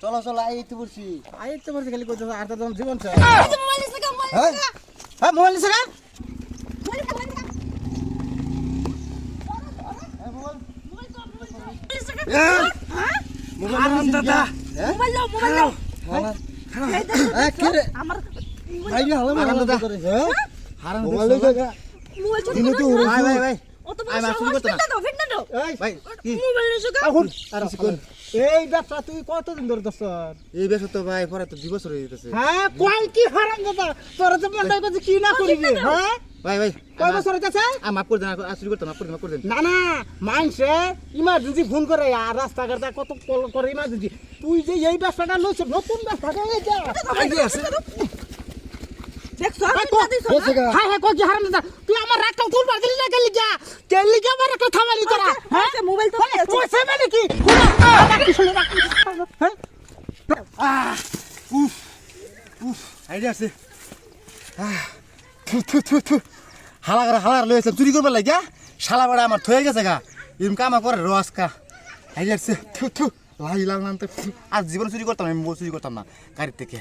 চলো চলো আইতে বলছি খালি কইতে আর তো জীবন চাই মোবাইল নিছে কা হ্যাঁ মোবাইল নিছে না মোবাইল দাদা মোবাইল দাও কে রে আমার ভাই হালা দাদা হ্যাঁ হারাম মোবাইল দাদা মোবাইল দিনে তো ভাই ভাই ভাই অত আই মাছ শুরু করতে না। ফিটনা দাও এই ভাই কি মোবাইল নিছে কা এখন এই ব্যবসা তুই কতদিন ধরে দছর এই বেশ তো ভাই পরে তো 2 বছর হয়ে গেছে হ্যাঁ কয় কি হারাম দাদা তোর তো মনটা করছে কি না করিবি হ্যাঁ ভাই ভাই কয় বছর হইতাছে মাফ করে দেন আর শুরু করতে মাফ করে দেন না না মানছে ইমার্জেন্সি ফোন করে আর রাস্তাঘাটে কত কল করে ইমার্জেন্সি তুই যে এই ব্যবসাটা লইছ নতুন ব্যবসাটা এইটা আইডিয়া আছে দেখছো হ্যাঁ হ্যাঁ কই হারাম দাদা তুই আমার রাগটা তুলবার দিলি না কেলি গা আমার রাগটা থামালি তোরা হ্যাঁ মোবাইল তো ওই সে মানে কি হ্যাঁ আইডিয়া আছে থু হালার লইছে চুরি করবার লাগিয়া শালা বড় আমার থয়ে গেছে গা এরকম কামা করে রস কা আইডিয়া আছে থু লাই লাল নাম তো আর জীবন চুরি করতাম আমি চুরি করতাম না গাড়ির থেকে